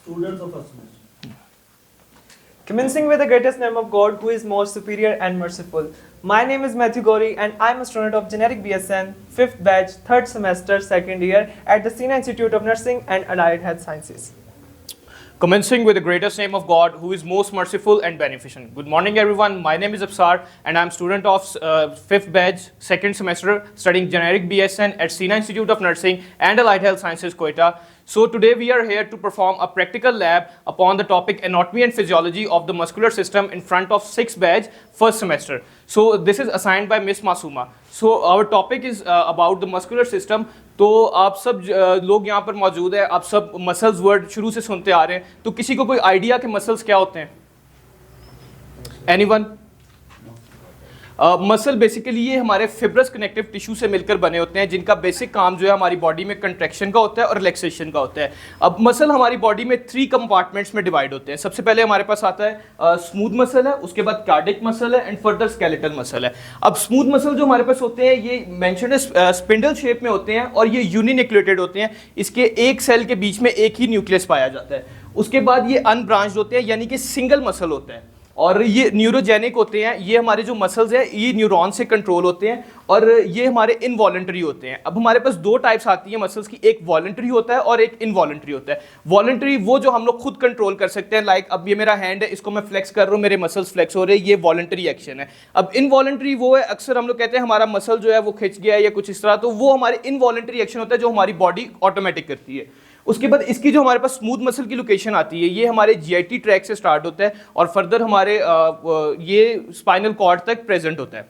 Students of first semester. Commencing with the greatest name of God, who is most superior and merciful. My name is Matthew Gori, and I am a student of Generic BSN, 5th batch, 3rd semester, 2nd year at the Sina Institute of Nursing and Allied Health Sciences. Commencing with the greatest name of God, who is most merciful and beneficent. Good morning, everyone. My name is Absar, and I'm student of 5th batch, 2nd semester, studying Generic BSN at Sina Institute of Nursing and Allied Health Sciences, Quetta. So today we are here to perform a practical lab upon the topic anatomy and physiology of the muscular system in front of 6th batch, 1st semester. So this is assigned by Miss Masuma. So our topic is about the muscular system. तो आप सब लोग यहाँ पर मौजूद है, आप सब मसल्स वर्ड शुरू से सुनते आ रहे हैं, तो किसी को कोई आइडिया कि मसल्स क्या होते हैं? एनीवन? मसल बेसिकली ये हमारे फिब्रस कनेक्टिव टिश्यू से मिलकर बने होते हैं, जिनका बेसिक काम जो है हमारी बॉडी में कंट्रैक्शन का होता है और रिलैक्सेशन का होता है. अब मसल हमारी बॉडी में 3 कंपार्टमेंट्स में डिवाइड होते हैं. सबसे पहले हमारे पास आता है स्मूथ मसल है, उसके बाद कार्डिक मसल है एंड फर्दर स्केलेटल मसल है. अब स्मूथ मसल जो हमारे पास होते हैं ये मेंशन्ड स्पिंडल शेप में होते हैं और ये यूनिन्यूक्लिएटेड होते हैं. इसके एक सेल के बीच में एक ही न्यूक्लियस पाया जाता है. उसके बाद ये अनब्रांच्ड होते हैं, यानी कि सिंगल मसल होता है, और ये न्यूरोजेनिक होते हैं. ये हमारे जो मसल्स हैं ये न्यूरॉन से कंट्रोल होते हैं और ये हमारे इनवॉलंटरी होते हैं. अब हमारे पास 2 टाइप्स आती हैं मसल्स की, एक वॉलंटरी होता है और एक इनवॉलंटरी होता है. वॉलंटरी वो जो हम लोग खुद कंट्रोल कर सकते हैं, लाइक अब ये मेरा हैंड है, इसको मैं फ्लेक्स कर रहा हूँ, मेरे मसल्स फ्लेक्स हो रहे हैं, ये वॉलंटरी एक्शन है. अब इनवॉलंटरी वो है, अक्सर हम लोग कहते हैं हमारा मसल जो है वो खिंच गया है या कुछ इस तरह, तो वो हमारे इनवॉलंटरी एक्शन होता है जो हमारी बॉडी ऑटोमेटिक करती है. उसके बाद इसकी जो हमारे पास स्मूथ मसल की लोकेशन आती है, ये हमारे जीआईटी ट्रैक से स्टार्ट होता है और फर्दर हमारे ये स्पाइनल कॉर्ड तक प्रेजेंट होता है.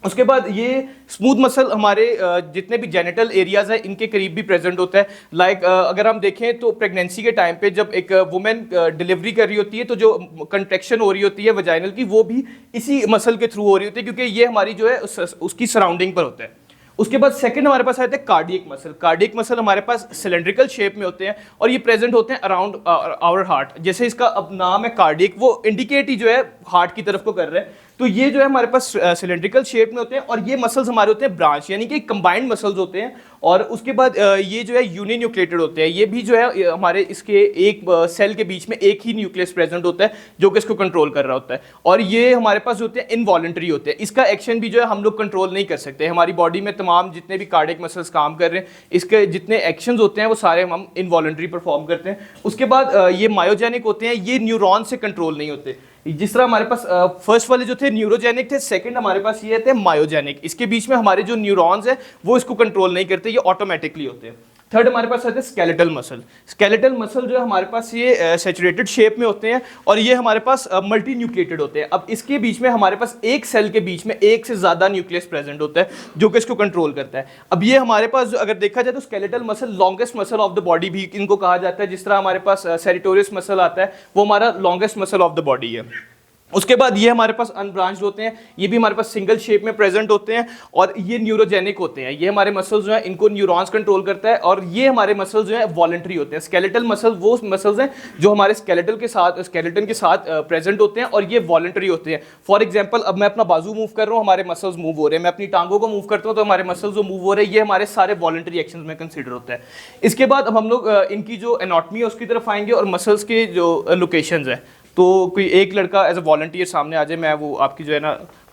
उसके बाद ये स्मूथ मसल हमारे जितने भी जेनिटल एरियाज हैं इनके करीब भी प्रेजेंट होता है. लाइक अगर हम देखें तो प्रेगनेंसी के टाइम पे जब एक वुमेन डिलीवरी कर रही होती है तो जो कंट्रैक्शन हो रही होती है वजाइनल की, वो भी इसी मसल के थ्रू हो रही होती है, क्योंकि ये हमारी जो है उसकी सराउंडिंग पर होता है. उसके बाद सेकंड हमारे पास आते हैं कार्डियक मसल. कार्डियक मसल हमारे पास सिलेंड्रिकल शेप में होते हैं और ये प्रेजेंट होते हैं अराउंड आवर हार्ट. जैसे इसका अब नाम है कार्डियक, वो इंडिकेट ही जो है हार्ट की तरफ को कर रहे हैं. तो ये जो है हमारे पास सिलेंड्रिकल शेप में होते हैं और ये मसल्स हमारे होते हैं ब्रांच, यानी कि कंबाइंड मसल्स होते हैं. और उसके बाद ये जो है यूनिन्यूक्लिएटेड होते हैं. ये भी जो है हमारे इसके एक सेल के बीच में एक ही न्यूक्लियस प्रेजेंट होता है जो कि इसको कंट्रोल कर रहा होता है. और ये हमारे पास जो होते हैं इनवॉलंटरी होते हैं. इसका एक्शन भी जो है हम लोग कंट्रोल नहीं कर सकते. हमारी बॉडी में तमाम जितने भी कार्डियक मसल्स काम कर रहे हैं, इसके जितने एक्शंस होते हैं वो सारे हम इनवॉलंटरी परफॉर्म करते हैं. उसके बाद ये मायोजेनिक होते हैं, ये न्यूरॉन से कंट्रोल नहीं होते. जिस तरह हमारे पास फर्स्ट वाले जो थे न्यूरोजेनिक थे, सेकंड हमारे पास ये थे मायोजेनिक. इसके बीच में हमारे जो न्यूरॉन्स हैं वो इसको कंट्रोल नहीं करते, ये ऑटोमेटिकली होते हैं. थर्ड हमारे पास आते हैं स्केलेटल मसल. स्केलेटल मसल जो है हमारे पास ये सैचुरेटेड शेप में होते हैं और ये हमारे पास मल्टी न्यूक्लिएटेड होते हैं. अब इसके बीच में हमारे पास एक सेल के बीच में एक से ज़्यादा न्यूक्लियस प्रेजेंट होता है जो कि इसको कंट्रोल करता है. अब ये हमारे पास जो अगर देखा जाए तो skeletal muscle longest muscle of the body भी इनको कहा जाता है. जिस तरह हमारे पास सेरिटोरियस मसल आता है वो हमारा longest muscle of the body है. उसके बाद ये हमारे पास अनब्रांच्ड होते हैं, ये भी हमारे पास सिंगल शेप में प्रेजेंट होते हैं और ये न्यूरोजेनिक होते हैं. ये हमारे मसल्स जो हैं इनको न्यूरॉन्स कंट्रोल करता है और ये हमारे मसल्स जो हैं वॉलंटरी होते हैं. स्केलेटल मसल वो मसल्स हैं जो हमारे स्केलेटन के साथ प्रेजेंट होते हैं और ये वॉलंटरी होते हैं. फॉर एग्जाम्पल अब मैं अपना बाजू मूव कर रहा हूँ, हमारे मसल्स मूव हो रहे हैं. मैं अपनी टांगों को मूव करता हूँ तो हमारे मसल्स जो मूव हो रहे हैं ये हमारे सारे वॉलंटरी एक्शन में कंसिडर होता है. इसके बाद अब हम लोग इनकी जो एनाटॉमी है उसकी तरफ आएंगे और मसल्स के जो लोकेशंस हैं. तो कोई एक लड़का एज अ वॉलंटियर सामने आ जाए, मैं वो आपकी जो है ना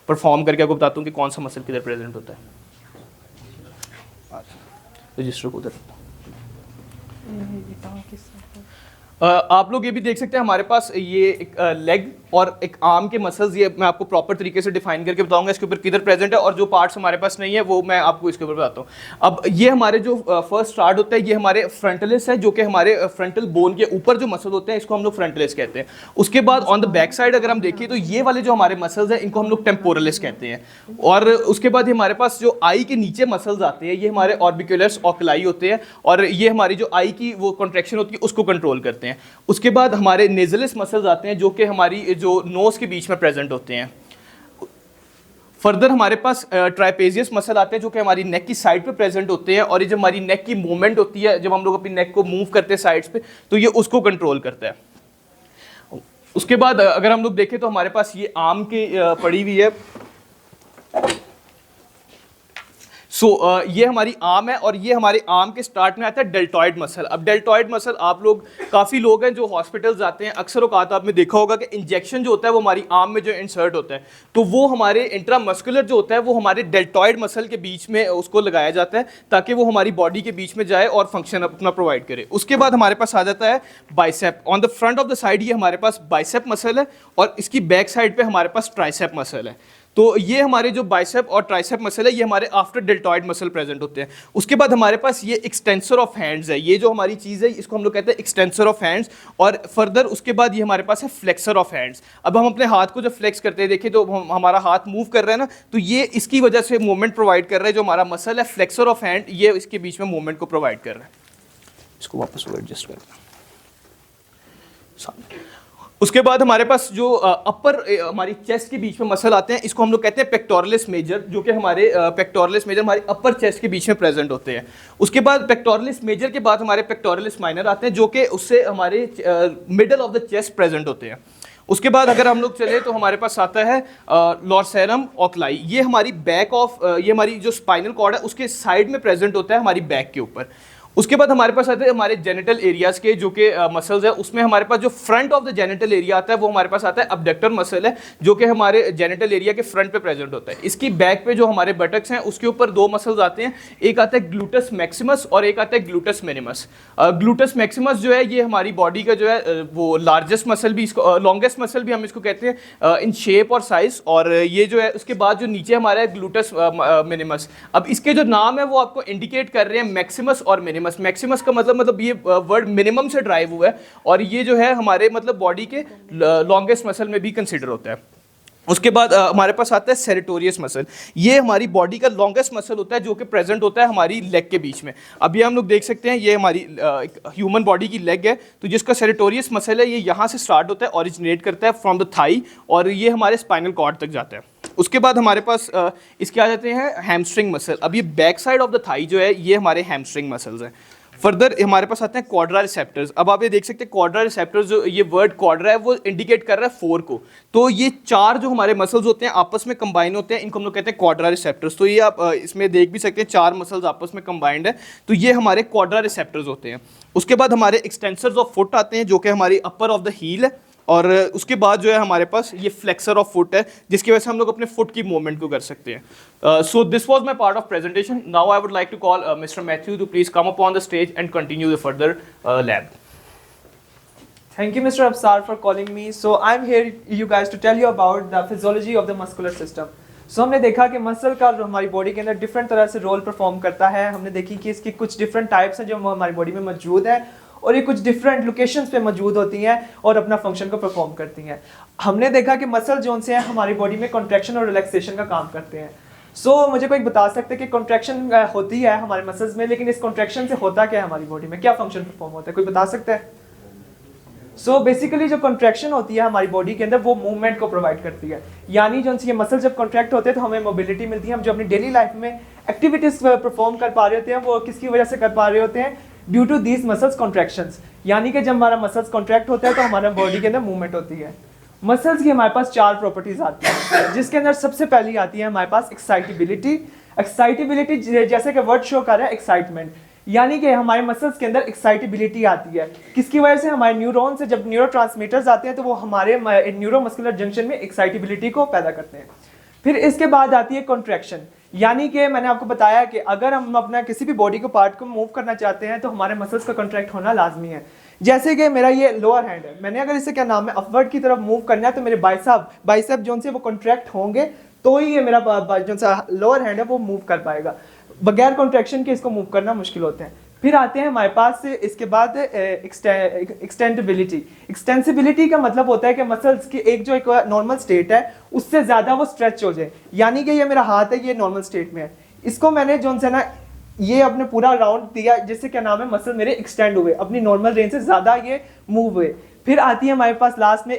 परफॉर्म करके आपको बताता हूँ कि कौन सा मसल किधर प्रेजेंट होता है. रजिस्टर को उधर आप लोग ये भी देख सकते हैं हमारे पास ये एक लेग और एक आर्म के मसल्स, ये मैं आपको प्रॉपर तरीके से डिफाइन करके बताऊंगा इसके ऊपर किधर प्रेजेंट है, और जो पार्ट्स हमारे पास नहीं है वो मैं आपको इसके ऊपर बताता हूँ. अब ये हमारे जो फर्स्ट स्टार्ट होता है ये हमारे फ्रंटलिस है, जो कि हमारे फ्रंटल बोन के ऊपर जो मसल होते हैं इसको हम लोग फ्रंटलिस कहते हैं. उसके बाद ऑन द बैक साइड अगर हम देखें तो ये वाले जो हमारे मसल्स हैं इनको हम लोग टेम्पोरलिस कहते हैं. और उसके बाद हमारे पास जो आई के नीचे मसल्स आते हैं ये हमारे ऑर्बिकुलस ऑक्युलाई होते हैं और ये हमारी जो आई की वो कॉन्ट्रैक्शन होती है उसको कंट्रोल करते हैं. उसके बाद हमारे नेजलिस मसल्स आते हैं जो कि हमारी जो नोज के बीच में प्रेजेंट होते हैं. फर्दर हमारे पास ट्राइपेजियस मसल आते हैं जो कि हमारी नेक की साइड पे प्रेजेंट होते हैं और ये जब हमारी नेक की मूवमेंट होती है, जब हम लोग अपनी नेक को मूव करते हैं साइड्स पे, तो ये उसको कंट्रोल करता है. उसके बाद अगर हम लोग देखें तो हमारे पास ये आर्म की पड़ी हुई है. ये हमारी आर्म है और ये हमारे आर्म के स्टार्ट में आता है डेल्टॉइड मसल। अब डेल्टॉइड मसल आप लोग काफ़ी लोग हैं जो हॉस्पिटल जाते हैं, अक्सर औकात आपने देखा होगा कि इंजेक्शन जो होता है वो हमारी आर्म में जो इंसर्ट होता है, तो वो हमारे इंट्रामस्कुलर जो होता है वो हमारे डेल्टॉइड मसल के बीच में उसको लगाया जाता है ताकि वो हमारी बॉडी के बीच में जाए और फंक्शन अपना प्रोवाइड करे। उसके बाद हमारे पास आ जाता है bicep. On the front of the side ये हमारे पास बाइसेप मसल है और इसकी बैक साइड पे हमारे पास ट्राइसेप मसल है। तो ये हमारे जो बाइसेप और ट्राइसेप मसल है ये हमारे आफ्टर डेल्टॉइड मसल प्रेजेंट होते हैं। उसके बाद हमारे पास ये एक्सटेंसर ऑफ हैंड्स है, ये जो हमारी चीज़ है इसको हम लोग कहते हैं एक्सटेंसर ऑफ हैंड्स। और फर्दर उसके बाद ये हमारे पास है फ्लेक्सर ऑफ हैंड्स। अब हम अपने हाथ को जब फ्लेक्स करते हैं, देखिए तो हमारा हाथ मूव कर रहा है ना, तो ये इसकी वजह से मूवमेंट प्रोवाइड कर रहा है। जो हमारा मसल है फ्लेक्सर ऑफ हैंड, ये इसके बीच में मूवमेंट को प्रोवाइड कर रहा है। इसको वापस एडजस्ट कर देना। उसके बाद हमारे पास जो अपर हमारी चेस्ट के बीच में मसल आते हैं, इसको हम लोग कहते हैं पेक्टोरलिस मेजर, जो कि हमारे पेक्टोरलिस मेजर हमारे अपर चेस्ट के बीच में प्रेजेंट होते हैं। उसके बाद पेक्टोरलिस मेजर के बाद हमारे पेक्टोरलिस माइनर आते हैं, जो कि उससे हमारे middle of the chest present होते हैं। उसके बाद अगर हम लोग चले तो हमारे पास आता है लॉर्सेरम ओक्लाई। ये हमारी बैक ऑफ ये हमारी जो स्पाइनल कॉर्ड है उसके साइड में प्रेजेंट होता है, हमारी बैक के ऊपर। उसके बाद हमारे पास आते हैं हमारे जेनिटल एरियाज के जो कि मसल्स है, उसमें हमारे पास जो front of the genital area आता है वो हमारे पास आता है अबडक्टर मसल है, जो कि हमारे जेनिटल एरिया के फ्रंट पे प्रेजेंट होता है। इसकी बैक पे जो हमारे बटक्स हैं उसके ऊपर दो मसल्स आते हैं, एक आता है ग्लूटस मैक्सिमस और एक आता है ग्लूटस मिनिमस। ग्लूटस मैक्सिमस जो है ये हमारी बॉडी का जो है वो लार्जेस्ट मसल भी, इसको लॉन्गेस्ट मसल भी हम इसको कहते हैं इन शेप और साइज। और ये जो है उसके बाद जो नीचे हमारा है ग्लूटस मिनिमस। अब इसके जो नाम है वो आपको इंडिकेट कर रहे हैं मैक्सिमस और मिनिमस। मैक्सिमस का मतलब ये वर्ड मिनिमम से ड्राइव हुआ है और ये जो है हमारे मतलब बॉडी के लॉन्गेस्ट मसल में भी कंसीडर होता है। उसके बाद हमारे पास आता है सेरेटोरियस मसल। ये हमारी बॉडी का लॉन्गेस्ट मसल होता है जो कि प्रेजेंट होता है हमारी लेग के बीच में। अभी हम लोग देख सकते हैं ये हमारी ह्यूमन बॉडी की लेग है, तो जिसका सेरेटोरियस मसल है ये यहाँ से स्टार्ट होता है, ओरिजिनेट करता है फ्रॉम द थाई और ये हमारे स्पाइनल कॉर्ड तक जाता है। उसके बाद हमारे पास इसके आ जाते हैं हैमस्ट्रिंग मसल। अब ये back side of the thigh जो है ये हमारे हैमस्ट्रिंग मसल्स हैं। फर्दर हमारे पास आते हैं क्वाड्रा रिसेप्टर्स। अब आप ये देख सकते हैं क्वाड्रा रिसेप्टर्स, जो ये वर्ड क्वाड्रा है वो इंडिकेट कर रहा है 4 को। तो ये 4 जो हमारे मसल्स होते हैं आपस में कंबाइन होते हैं, इनको हम लोग कहते हैं क्वाड्रा रिसेप्टर्स। तो ये आप इसमें देख भी सकते हैं 4 मसल्स आपस में कंबाइंड है, तो ये हमारे क्वाड्रा रिसेप्टर्स होते हैं। उसके बाद हमारे एक्सटेंसर्स ऑफ फुट आते हैं जो कि हमारी अपर ऑफ द हील है। और उसके बाद जो है हमारे पास ये फ्लेक्सर ऑफ फुट है, जिसकी वजह से हम लोग अपने फुट की मूवमेंट को कर सकते हैं। So this was my part of presentation. Now I would like to call mister Matthew to please come up on the stage and continue the further lab. Thank you, Mr. Absar, for calling me. So I'm here, you guys, to tell you about the physiology of the muscular system. So हमने देखा कि muscle का हमारी body के अंदर different तरह से role perform करता है। हमने देखी कि इसकी कुछ डिफरेंट टाइप्स हैं जो हमारी बॉडी में मौजूद है और ये कुछ डिफरेंट लोकेशंस पे मौजूद होती हैं और अपना फंक्शन को परफॉर्म करती हैं। हमने देखा कि मसल जोन से हैं हमारी बॉडी में कॉन्ट्रैक्शन और रिलैक्सेशन का काम करते हैं। मुझे कोई बता सकते हैं कि कॉन्ट्रैक्शन होती है हमारे मसल्स में, लेकिन इस कॉन्ट्रैक्शन से होता क्या है हमारी बॉडी में, क्या फंक्शन परफॉर्म होता है, कोई बता सकता है? बेसिकली जो कॉन्ट्रैक्शन होती है हमारी बॉडी के अंदर वो मूवमेंट को प्रोवाइड करती है। यानी जो ये मसल जब कॉन्ट्रैक्ट होते हैं तो हमें मोबिलिटी मिलती है। हम जो अपनी डेली लाइफ में एक्टिविटीज परफॉर्म कर पा रहे होते हैं वो किसकी वजह से कर पा रहे होते हैं? Due to these muscles contractions. यानी कि जब हमारा मसल्स कॉन्ट्रैक्ट होता है तो हमारा बॉडी के अंदर मूवमेंट होती है। मसल्स की हमारे पास 4 प्रॉपर्टीज आती हैं, जिसके अंदर सबसे पहली आती है हमारे पास एक्साइटेबिलिटी। एक्साइटेबिलिटी जैसे कि वर्ड शो कर रहा है एक्साइटमेंट, यानी कि हमारे मसल्स के अंदर एक्साइटेबिलिटी आती है। किसकी वजह से? हमारे न्यूरॉन से जब न्यूरोट्रांसमीटर्स आते हैं तो वो हमारे न्यूरोमस्कुलर जंक्शन में एक्साइटेबिलिटी को पैदा करते हैं। फिर इसके बाद आती है कॉन्ट्रैक्शन, यानी कि मैंने आपको बताया कि अगर हम अपना किसी भी बॉडी को पार्ट को मूव करना चाहते हैं तो हमारे मसल्स का कॉन्ट्रैक्ट होना लाजमी है। जैसे कि मेरा ये लोअर हैंड है, मैंने अगर इसे क्या नाम है अपवर्ड की तरफ मूव करना है तो मेरे बाइसेप जोन से वो कॉन्ट्रैक्ट होंगे तो ही ये मेरा जो सा लोअर हैंड है वो मूव कर पाएगा। बगैर कॉन्ट्रैक्शन के इसको मूव करना मुश्किल होते हैं। फिर आते हैं हमारे पास इसके बाद एक्सटेंसिबिलिटी। एक्सटेंसिबिलिटी का मतलब होता है कि मसल्स की एक नॉर्मल स्टेट है उससे ज़्यादा वो स्ट्रेच हो जाए। यानी कि ये मेरा हाथ है, ये नॉर्मल स्टेट में है, इसको मैंने जो है ना ये अपने पूरा राउंड दिया जिससे क्या नाम है मसल मेरे एक्सटेंड हुए, अपनी नॉर्मल रेंज से ज़्यादा ये मूव हुए। फिर आती है हमारे पास लास्ट में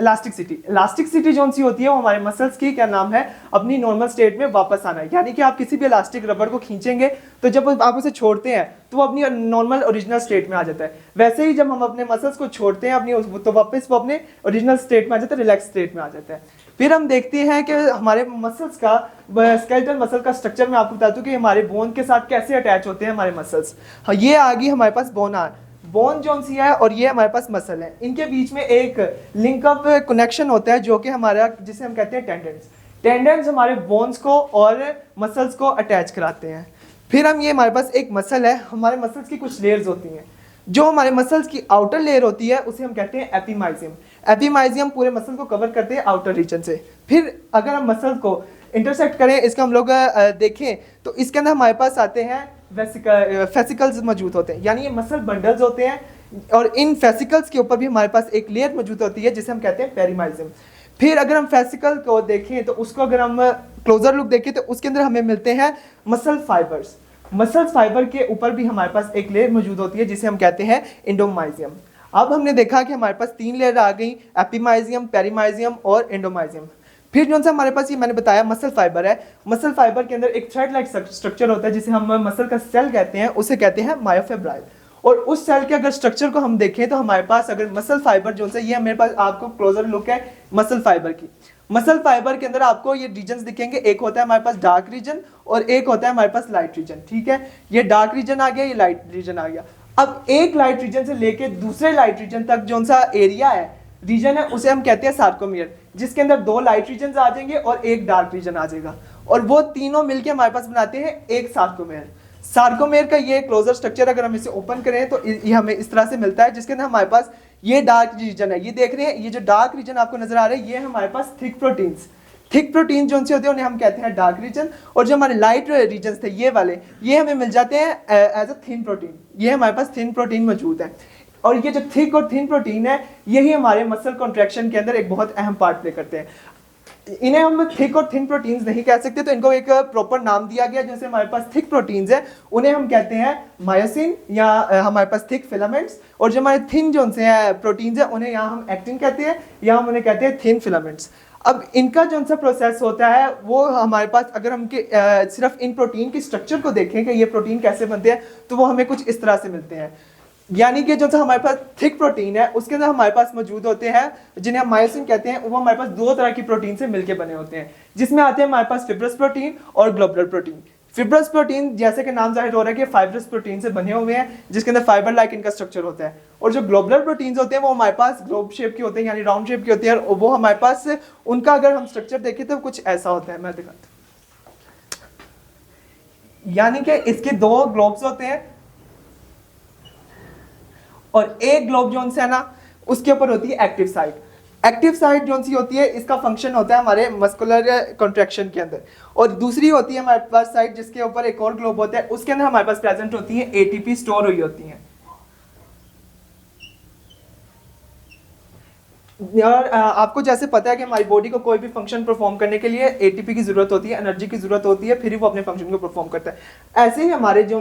इलास्टिसिटी। इलास्टिसिटी जो सी होती है वो हमारे मसल्स की क्या नाम है अपनी नॉर्मल स्टेट में वापस आना है। यानी कि आप किसी भी इलास्टिक रबर को खींचेंगे तो जब आप उसे छोड़ते हैं तो वो अपनी नॉर्मल ओरिजिनल स्टेट में आ जाता है। वैसे ही जब हम अपने मसल्स को छोड़ते हैं अपनी तो वापस वो अपने ओरिजिनल स्टेट में आ जाता है, रिलैक्स स्टेट में आ जाता है। फिर हम देखते हैं कि हमारे मसल्स का, स्केलेटल मसल का स्ट्रक्चर मैं आपको बताता हूँ कि हमारे बोन के साथ कैसे अटैच होते हैं हमारे मसल्स। हाँ, ये आ गई हमारे पास बोन जोन सी है और ये हमारे पास मसल है। इनके बीच में एक लिंकअप कनेक्शन होता है जो कि हमारा, जिसे हम कहते हैं टेंडेंस हमारे बोन्स को और मसल्स को अटैच कराते हैं। फिर हम, ये हमारे पास एक मसल है, हमारे मसल्स की कुछ लेयर्स होती हैं। जो हमारे मसल्स की आउटर लेयर होती है उसे हम कहते हैं एपिमाइजियम। एपिमाइजियम पूरे मसल को कवर करते हैं आउटर रीजन से। फिर अगर हम मसल को इंटरसेक्ट करें, इसका हम लोग देखें तो इसके अंदर हमारे पास आते हैं फेसिकल्स मौजूद होते हैं, यानी ये मसल बंडल्स होते हैं और इन फेसिकल्स के ऊपर भी हमारे पास एक लेयर मौजूद होती है जिसे हम कहते हैं पेरीमाइजियम। फिर अगर हम फेसिकल को देखें तो उसको अगर हम क्लोजर लुक देखें तो उसके अंदर हमें मिलते हैं मसल फाइबर्स। मसल फाइबर के ऊपर भी हमारे पास एक लेयर मौजूद होती है जिसे हम कहते हैं एंडोमाइजियम। अब हमने देखा कि हमारे पास 3 लेयर आ गई, एपिमाइजियम, पेरीमाइजियम और एंडोमाइजियम। फिर जो सा हमारे पास, ये मैंने बताया मसल फाइबर है। मसल फाइबर के अंदर एक थ्रेड लाइक स्ट्रक्चर होता है जिसे हम मसल का सेल कहते हैं, उसे कहते हैं मायोफिब्रिल। और उस सेल के अगर स्ट्रक्चर को हम देखें तो हमारे पास अगर मसल फाइबर जो है, ये मेरे पास आपको क्लोजर लुक है मसल फाइबर की। मसल फाइबर के अंदर आपको ये रीजन्स दिखेंगे, एक होता है हमारे पास डार्क रीजन और एक होता है हमारे पास लाइट रीजन। ठीक है, ये डार्क रीजन आ गया, ये लाइट रीजन आ गया। अब एक लाइट रीजन से लेके दूसरे लाइट रीजन तक जो सा एरिया है, रीजन है, उसे हम कहते हैं सार्कोमियर, जिसके अंदर 2 लाइट रीजन आ जाएंगे और एक डार्क रीजन आ जाएगा और वो तीनों मिलके हमारे पास बनाते हैं एक सार्कोमियर। सार्कोमेयर का ये क्लोजर स्ट्रक्चर अगर हम इसे ओपन करें तो ये हमें इस तरह से मिलता है, जिसके अंदर हमारे पास ये डार्क रीजन है। ये देख रहे हैं, ये जो डार्क रीजन आपको नजर आ रहा है, ये हमारे पास थिक प्रोटीन जो से होते हैं उन्हें हम कहते हैं डार्क रीजन। और जो हमारे लाइट रीजन थे ये वाले, ये हमें मिल जाते हैं एज अ थिन प्रोटीन। ये हमारे पास थिन प्रोटीन मौजूद है और ये जो थिक और थिन प्रोटीन है, यही हमारे मसल कॉन्ट्रैक्शन के अंदर एक बहुत अहम पार्ट प्ले करते हैं। इन्हें हम थिक और थिन प्रोटीन्स नहीं कह सकते, तो इनको एक प्रॉपर नाम दिया गया। जैसे हमारे पास थिक प्रोटीन्स है उन्हें हम कहते हैं मायोसिन या हमारे पास थिक फिलामेंट्स, और जो हमारे थिन जो से प्रोटीन्स है उन्हें यहाँ हम एक्टिन कहते हैं या हम उन्हें कहते हैं थिन फिलामेंट्स। अब इनका जो सा प्रोसेस होता है वो हमारे पास, अगर हम सिर्फ इन प्रोटीन की स्ट्रक्चर को देखें कि ये प्रोटीन कैसे बनते हैं, तो वो हमें कुछ इस तरह से मिलते हैं। यानी कि जो सा हमारे पास थिक प्रोटीन है उसके अंदर हमारे पास मौजूद होते हैं जिन्हें हम मायोसिन कहते हैं। वो हमारे पास 2 तरह की प्रोटीन से मिलकर बने होते हैं, जिसमें आते हैं हमारे पास फिब्रस प्रोटीन और ग्लोबुलर प्रोटीन। फिब्रस प्रोटीन, जैसे कि नाम जाहिर हो रहा है कि फाइब्रस प्रोटीन से बने हुए हैं, जिसके अंदर फाइबर लाइक इनका स्ट्रक्चर होता है। और जो ग्लोबुलर प्रोटीन्स होते हैं वो हमारे पास ग्लोब शेप के होते हैं, यानी राउंड शेप के होते हैं। और वो हमारे पास, उनका अगर हम स्ट्रक्चर देखें तो कुछ ऐसा होता है, मैं दिखाता हूं। यानी कि इसके 2 ग्लोब्स होते हैं और एक ग्लोब जोन से है ना, उसके ऊपर होती है active site. Active site zone सी होती है, इसका फंक्शन होता है हमारे मस्कुलर कॉन्ट्रैक्शन के अंदर। और दूसरी होती है हमारे पास साइट जिसके ऊपर एक और ग्लोब होता है, उसके अंदर हमारे पास प्रेजेंट होती है एटीपी स्टोर हुई होती है। और आपको जैसे पता है कि हमारी बॉडी को कोई भी फंक्शन परफॉर्म करने के लिए एटीपी की जरूरत होती है, एनर्जी की जरूरत होती है, फिर ही वो अपने फंक्शन को परफॉर्म करता है। ऐसे ही हमारे जो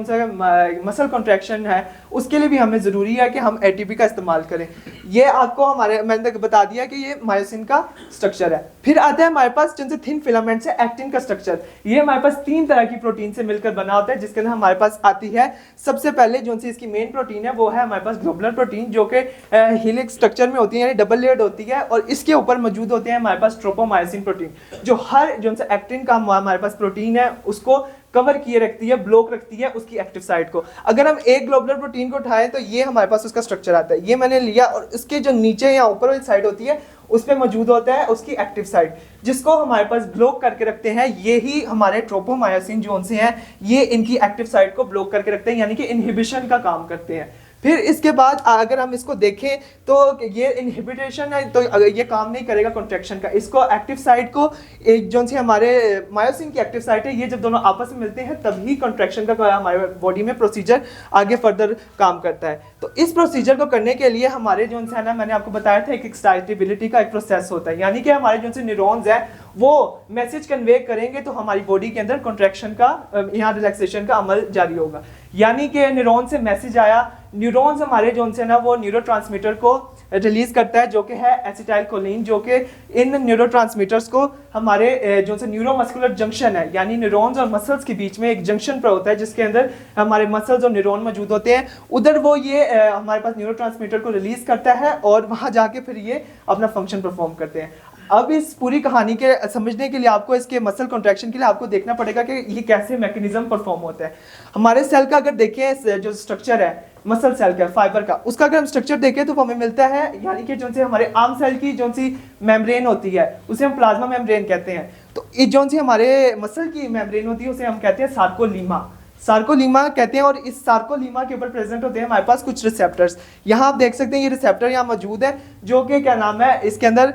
मसल कॉन्ट्रैक्शन है उसके लिए भी हमें जरूरी है कि हम एटीपी का इस्तेमाल करें। ये आपको मैंने बता दिया कि ये मायोसिन का स्ट्रक्चर है। फिर आता है हमारे पास जिनसे थिन फिलामेंट है एक्टिन का स्ट्रक्चर। ये हमारे पास 3 तरह की प्रोटीन से मिलकर बना होता है, जिसके अंदर हमारे पास आती है सबसे पहले जो सी इसकी मेन प्रोटीन है वो है हमारे पास ग्लोबुलर प्रोटीन, जो कि हेलिक्स स्ट्रक्चर में होती है, यानी डबल लेयर्ड होती है। और इसके ऊपर मौजूद होते हैं हमारे पास ट्रोपोमायोसिन प्रोटीन, जो हर जो सा एक्टिन का हमारे पास प्रोटीन है उसको कवर किए रखती है, ब्लॉक रखती है उसकी एक्टिव साइट को। अगर हम एक ग्लोबुलर प्रोटीन को उठाएं तो ये हमारे पास उसका स्ट्रक्चर आता है, ये मैंने लिया। और इसके जो नीचे या ऊपर वाली साइड होती है उस पे मौजूद होता है उसकी एक्टिव साइट, जिसको हमारे पास ब्लॉक करके रखते हैं। यही हमारे ट्रोपोमायोसिन जो से हैं, ये इनकी एक्टिव साइट को ब्लॉक करके रखते हैं, यानी कि इनहिबिशन का काम करते हैं। फिर इसके बाद अगर हम इसको देखें तो ये इनहिबिटेशन है, तो ये काम नहीं करेगा कॉन्ट्रैक्शन का। इसको एक्टिव साइट को एक जो सी हमारे मायोसिन की एक्टिव साइट है, ये जब दोनों आपस में मिलते हैं तभी कॉन्ट्रैक्शन का हमारे बॉडी में प्रोसीजर आगे फर्दर काम करता है। तो इस प्रोसीजर को करने के लिए हमारे जो है ना, मैंने आपको बताया था एक एक्साइटेबिलिटी का एक प्रोसेस होता है, यानी कि हमारे जो से न्यूरॉन्स है वो मैसेज कन्वे करेंगे तो हमारी बॉडी के अंदर कॉन्ट्रैक्शन का, यहाँ रिलैक्सेशन का अमल जारी होगा। यानी कि न्यूरॉन से मैसेज आया, न्यूरॉन्स हमारे जो से ना वो न्यूरोट्रांसमीटर को रिलीज करता है, जो कि है एसिटाइलकोलिन, जो कि इन न्यूरोट्रांसमीटर्स को हमारे जो से न्यूरोमस्कुलर जंक्शन है, यानी न्यूरॉन्स और मसल्स के बीच में एक जंक्शन पर होता है जिसके अंदर हमारे मसल्स और न्यूरॉन मौजूद होते हैं। उधर वो ये हमारे पास न्यूरोट्रांसमीटर को रिलीज करता है और वहाँ जाके फिर ये अपना फंक्शन परफॉर्म करते हैं। अब इस पूरी कहानी के समझने के लिए आपको इसके मसल कॉन्ट्रैक्शन के लिए आपको देखना पड़ेगा कि ये कैसे मैकेनिज्म परफॉर्म होता है। हमारे सेल का अगर देखें जो स्ट्रक्चर है मसल सेल का फाइबर का, उसका अगर हम स्ट्रक्चर देखें तो हमें मिलता है यानी कि जो से हमारे आर्म सेल की जो सी मेम्ब्रेन होती है उसे हम प्लाज्मा मेम्ब्रेन कहते हैं। तो ये जो सी हमारे मसल की मेम्ब्रेन होती है उसे हम कहते हैं सार्कोलीमा, सार्कोलीमा कहते हैं। और इस सार्कोलीमा के ऊपर प्रेजेंट होते हैं हमारे पास कुछ रिसेप्टर्स। यहाँ आप देख सकते हैं ये रिसेप्टर यहाँ मौजूद है जो कि क्या नाम है इसके अंदर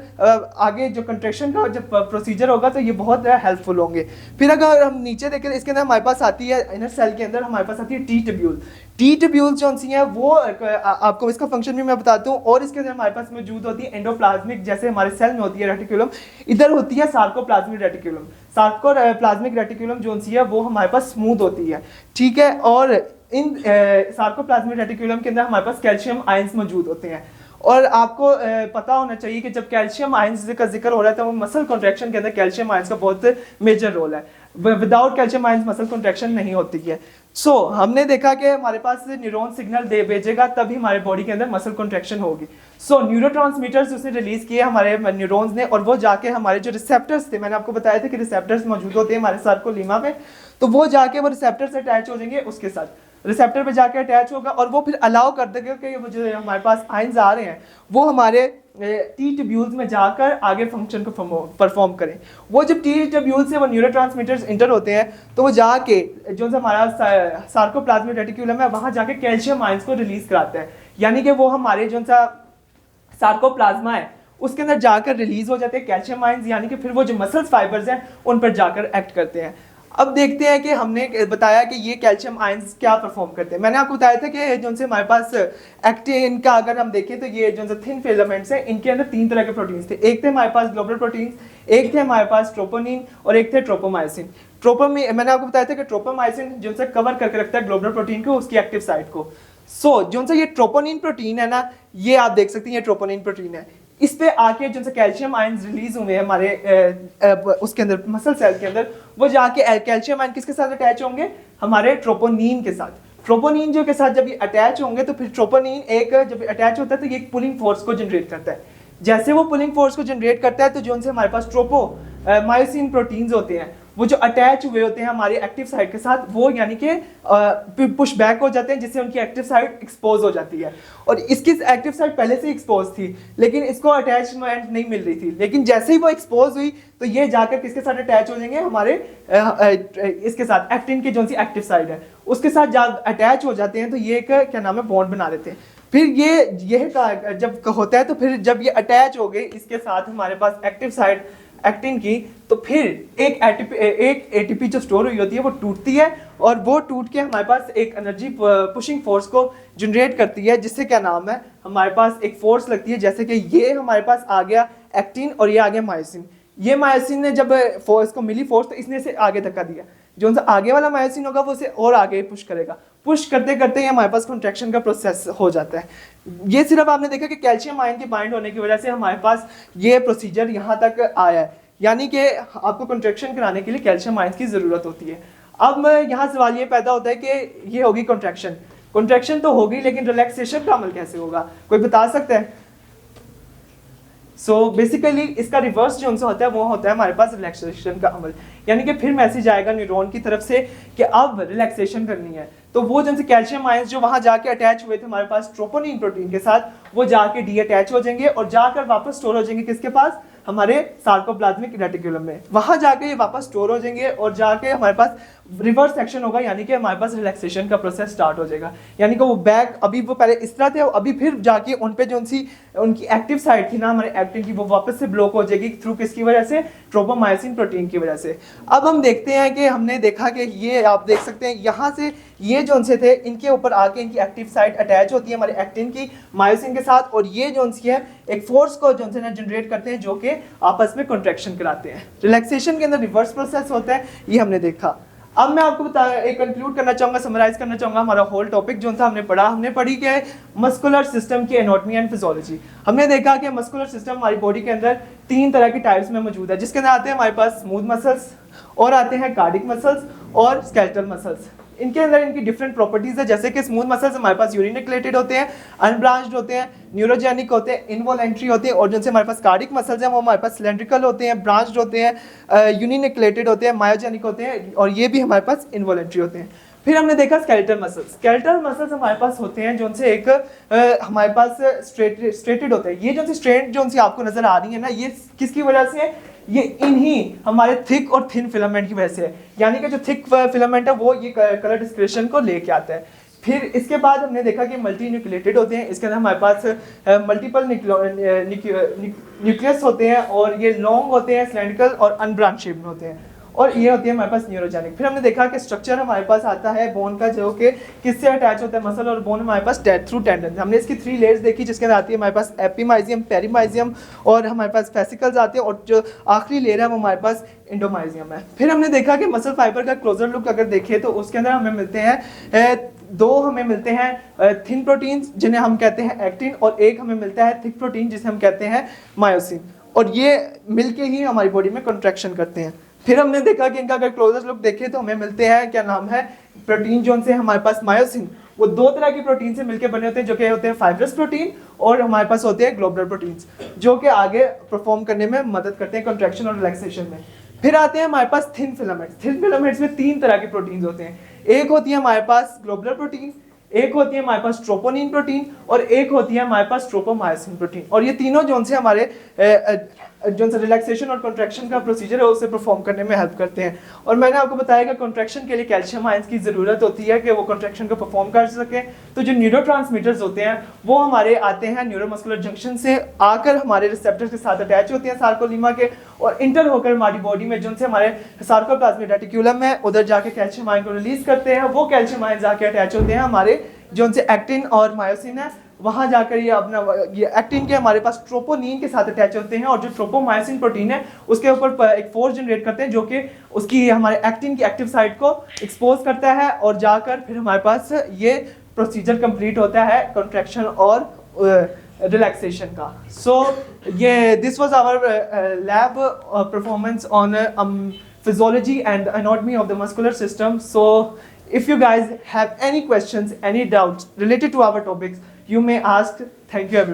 आगे जो कंट्रैक्शन का जब प्रोसीजर होगा तो ये बहुत हेल्पफुल होंगे। फिर अगर हम नीचे देखें इसके अंदर हमारे पास आती है इनर सेल के अंदर हमारे पास आती है टी ट्यूब्यूल। टी ट्यूब्यूल जो सी है वो आपको इसका फंक्शन भी मैं बताता हूँ। और इसके अंदर हमारे पास मौजूद होती है एंडोप्लाज्मिक, जैसे हमारे सेल में होती है रेटिकुलम, इधर होती है सार्कोप्लाज्मिक रेटिकुलम। सार्कोप्लाज्मिक रेटिकुलम जो सी है वो हमारे पास स्मूथ होती है, ठीक है। और इन सार्कोप्लाज्मिक रेटिकुलम के अंदर हमारे पास कैल्शियम आयंस मौजूद होते हैं। और आपको पता होना चाहिए कि जब कैल्शियम आयंस का जिक्र हो रहा है तो मसल कॉन्ट्रैक्शन के अंदर कैल्शियम आयंस का बहुत मेजर रोल है। Without calcium ions muscle contraction नहीं होती है। सो हमने देखा कि हमारे पास न्यूरॉन सिग्नल दे भेजेगा तभी हमारे बॉडी के अंदर मसल कॉन्ट्रैक्शन होगी। सो न्यूरोट्रांसमीटर्स उसने रिलीज किए हमारे न्यूरॉन्स ने, और वो जाके हमारे जो रिसेप्टर्स थे, मैंने आपको बताया था कि रिसेप्टर्स मौजूद होते हैं हमारे सार्कोलीमा में, तो वो जाके वो रिसेप्टर से अटैच हो जाएंगे, उसके साथ रिसेप्टर पे जाके अटैच होगा और वो फिर अलाउ कर देगा कि वो जो हमारे पास आयंस आ रहे हैं वो हमारे टी ट्यूब्यूल्स में जाकर आगे फंक्शन को परफॉर्म करें। वो जब टी ट्यूब्यूल से वो न्यूरोट्रांसमीटर्स इंटर होते हैं तो वो जाके जो हमारा सार्कोप्लाज्मिक रेटिकुलम है वहाँ जाके कैल्शियम आयंस को रिलीज कराता है, यानी कि वो हमारे जो सा सार्कोप्लाज्मा है उसके अंदर जाकर रिलीज हो जाते हैं कैल्शियम आयंस, यानी कि फिर वो जो मसल्स फाइबर्स हैं उन पर जाकर एक्ट करते हैं। अब देखते हैं कि हमने बताया कि ये कैल्शियम आयंस क्या परफॉर्म करते हैं। मैंने आपको बताया था कि जो से हमारे पास एक्टिन का अगर हम देखें तो ये जो थिन फिलामेंट्स हैं इनके अंदर 3 तरह के प्रोटीन्स थे। एक थे हमारे पास ग्लोबुलर प्रोटीन्स, एक थे हमारे पास ट्रोपोनिन और एक थे ट्रोपोमायोसिन। मैंने आपको बताया था कि ट्रोपोमायोसिन जो से कवर करके रखता है ग्लोबुलर प्रोटीन को, उसकी एक्टिव साइट को। सो जो सा ये ट्रोपोनिन प्रोटीन है ना, ये आप देख सकते हैं ये ट्रोपोनिन प्रोटीन है। इस पे आके जो से कैल्शियम आयंस रिलीज हुए हैं हमारे उसके अंदर मसल सेल के अंदर, वो जाके कैल्शियम आयन किसके साथ अटैच होंगे, हमारे ट्रोपोनिन के साथ। ट्रोपोनिन जो के साथ जब ये अटैच होंगे तो फिर ट्रोपोनिन एक जब अटैच होता है तो ये एक पुलिंग फोर्स को जनरेट करता है। जैसे वो पुलिंग फोर्स को जनरेट करता है तो जो से हमारे पास ट्रोपोमायोसिन प्रोटीन्स होते हैं वो जो अटैच हुए होते हैं हमारी एक्टिव साइट के साथ, वो यानी कि पुश बैक हो जाते हैं, जिससे उनकी एक्टिव साइट एक्सपोज हो जाती है। और इसकी एक्टिव साइट पहले से एक्सपोज थी लेकिन इसको अटैचमेंट नहीं मिल रही थी, लेकिन जैसे ही वो एक्सपोज हुई तो ये जाकर किसके साथ अटैच हो जाएंगे, हमारे इसके साथ एक्टिन की जो सी एक्टिव साइट है उसके साथ अटैच हो जाते हैं। तो ये एक क्या नाम है बॉन्ड बना देते हैं। फिर ये जब होता है तो फिर जब ये अटैच हो गए इसके साथ हमारे पास एक्टिव साइट एक्टिन की, तो फिर एक एटीपी जो स्टोर हुई होती है वो टूटती है और वो टूट के हमारे पास एक एनर्जी पुशिंग फोर्स को जनरेट करती है, जिससे क्या नाम है हमारे पास एक फोर्स लगती है। जैसे कि ये हमारे पास आ गया एक्टिन और ये आ गया मायोसिन। ये मायोसिन ने जब फोर्स को मिली फोर्स तो इसने इसे आगे धक्का दिया, जो सा आगे वाला मायोसिन होगा वो उसे और आगे पुश करेगा। पुश करते करते हमारे पास कॉन्ट्रैक्शन का प्रोसेस हो जाता है। ये सिर्फ आपने देखा कि कैल्शियम आयन के बाइंड होने की वजह से हमारे पास ये प्रोसीजर यहाँ तक आया है, यानी कि आपको कॉन्ट्रैक्शन कराने के लिए कैल्शियम आयन की ज़रूरत होती है। अब यहाँ सवाल ये पैदा होता है कि ये होगी कॉन्ट्रैक्शन तो होगी, लेकिन रिलैक्सेशन का अमल कैसे होगा, कोई बता सकता है? सो बेसिकली इसका रिवर्स जो उनसे होता है वो होता है हमारे पास रिलैक्सेशन का अमल, यानी कि फिर मैसेज आएगा न्यूरॉन की तरफ से कि अब रिलैक्सेशन करनी है। तो वो जैसे कैल्शियम आयंस जो वहां जाके अटैच हुए थे हमारे पास ट्रोपोनिन प्रोटीन के साथ, वो जाके डी अटैच हो जाएंगे और जाकर वापस स्टोर हो जाएंगे किसके पास, हमारे सार्कोप्लाज्मिक रेटिकुलम में। वहां जाके ये वापस स्टोर हो जाएंगे और जाके हमारे पास रिवर्स एक्शन होगा, यानी कि हमारे पास रिलैक्सेशन का प्रोसेस स्टार्ट हो जाएगा। यानी कि वो बैक अभी वो पहले इस तरह थे, अभी फिर जाके उन पे जो सी उनकी एक्टिव साइड थी ना हमारे एक्टिन की, वो वापस से ब्लॉक हो जाएगी थ्रू किसकी वजह से, ट्रोपोमायोसिन प्रोटीन की वजह से। अब हम देखते हैं कि हमने देखा कि ये आप देख सकते हैं यहाँ से ये जो से थे इनके ऊपर आके इनकी एक्टिव साइट अटैच होती है हमारे एक्टिन की मायोसिन के साथ, और ये जो सी है एक फोर्स को जो से जनरेट करते हैं जो कि आपस में कॉन्ट्रैक्शन कराते हैं। रिलैक्सेशन के अंदर रिवर्स प्रोसेस होता है, ये हमने देखा। अब मैं आपको एक कंक्लूड करना चाहूँगा, समराइज करना चाहूँगा हमारा होल टॉपिक जो था हमने पढ़ी क्या है, मस्कुलर सिस्टम की एनाटॉमी एंड फिजियोलॉजी। हमने देखा कि मस्कुलर सिस्टम हमारी बॉडी के अंदर 3 तरह की टाइप्स में मौजूद है, जिसके अंदर आते हैं हमारे पास स्मूथ मसल्स और आते हैं कार्डिक मसल्स और स्केलेटल मसल्स। इनके अंदर इनकी डिफरेंट प्रॉपर्टीज है, जैसे कि स्मूथ मसल्स हमारे पास यूनिन्यूक्लिएटेड होते हैं, अनब्रांच्ड होते हैं, न्यूरोजेनिक होते हैं, इनवॉलेंट्री होते हैं, और जिनसे हमारे पास कार्डिक मसल्स हैं वो हमारे पास सिलेंड्रिकल होते हैं, ब्रांच्ड होते हैं, यूनिन्यूक्लिएटेड होते हैं, मायोजेनिक होते हैं, और ये भी हमारे पास इनवॉलेंट्री होते हैं। फिर हमने देखा स्केलेटल मसल्स। स्केलेटल मसल्स हमारे पास होते हैं जो उनसे एक हमारे पास स्ट्रेटेड होते हैं। ये जो स्ट्रेट जो उनसे आपको नजर आ रही है ना, ये किसकी वजह से है? ये इन्हीं हमारे थिक और थिन फिलामेंट की वजह से है, यानी कि जो थिक फिलामेंट है वो ये कलर डिस्क्रिप्शन को लेके आता है। फिर इसके बाद हमने देखा कि मल्टी न्यूक्लिएटेड होते हैं, इसके अंदर हमारे पास मल्टीपल न्यूक्लियस होते हैं, और ये लॉन्ग होते हैं, सिलेंड्रिकल और अनब्रांच शेप में होते हैं, और ये होती है हमारे पास न्यूरोजेनिक। फिर हमने देखा कि स्ट्रक्चर हमारे पास आता है बोन का, जो कि किससे अटैच होता है? मसल और बोन हमारे पास थ्रू टेंडन। हमने इसकी 3 लेयर्स देखी, जिसके अंदर आती है हमारे पास एपिमाइजियम, पेरीमाइजियम और हमारे पास फेसिकल्स आते हैं, और जो आखिरी लेयर है वो हमारे पास इंडोमाइजियम है। फिर हमने देखा कि मसल फाइबर का क्लोजर लुक अगर देखें तो उसके अंदर हमें मिलते हैं दो हमें मिलते हैं थिन प्रोटीन्स जिन्हें हम कहते हैं एक्टिन, और एक हमें मिलता है थिक प्रोटीन जिसे हम कहते हैं मायोसिन, और ये मिलके ही हमारी बॉडी में कंट्रैक्शन करते हैं। फिर हमने देखा कि इनका अगर क्लोजर लुक देखें तो हमें मिलते हैं, क्या नाम है, प्रोटीन जो उनसे हमारे पास मायोसिन, वो 2 तरह की प्रोटीन से मिलकर बने होते हैं, जो कि होते हैं फाइब्रस प्रोटीन, और हमारे पास होते हैं ग्लोबुलर प्रोटीन्स, जो कि आगे परफॉर्म करने में मदद करते हैं कंट्रैक्शन और रिलैक्सेशन में। फिर आते हैं हमारे पास थिन फिलामेंट्स। थिन फिलामेंट्स में 3 तरह की प्रोटीन्स होते हैं, एक होती है हमारे पास ग्लोबुलर प्रोटीन, एक होती है हमारे पास ट्रोपोनिन प्रोटीन, और एक होती है हमारे पास ट्रोपोमायोसिन प्रोटीन, और ये तीनों जो उनसे हमारे जो उनसे रिलैक्सेशन और कंट्रैक्शन का प्रोसीजर है उसे परफॉर्म करने में हेल्प करते हैं। और मैंने आपको बताया कि कंट्रैक्शन के लिए कैल्शियम आयंस की ज़रूरत होती है कि वो कंट्रैक्शन को परफॉर्म कर सके। तो जो न्यूरोट्रांसमीटर्स होते हैं वो हमारे आते हैं न्यूरोमस्कुलर जंक्शन से, आकर हमारे रिसेप्टर्स के साथ अटैच होते हैं सार्कोलीमा के, और इंटर होकर हमारी बॉडी में जो उनसे हमारे सार्कोप्लाज्मिक रेटिक्यूलम है उधर जाके कैल्शियम आयन को रिलीज करते हैं। वो कैल्शियम आयन जाके अटैच होते हैं हमारे जो उनसे एक्टिन और मायोसिन है, वहां जाकर ये अपना ये एक्टिन के हमारे पास ट्रोपोनिन के साथ अटैच होते हैं, और जो ट्रोपोमायोसिन प्रोटीन है उसके ऊपर एक फोर्स जनरेट करते हैं जो कि उसकी हमारे एक्टिन की एक्टिव साइट को एक्सपोज करता है, और जाकर फिर हमारे पास ये प्रोसीजर कंप्लीट होता है कंट्रैक्शन और रिलैक्सेशन का। सो ये this was our lab performance on physiology and anatomy of the muscular system. So if you guys have any questions, any doubts related to our topics, you may ask. Thank you everyone.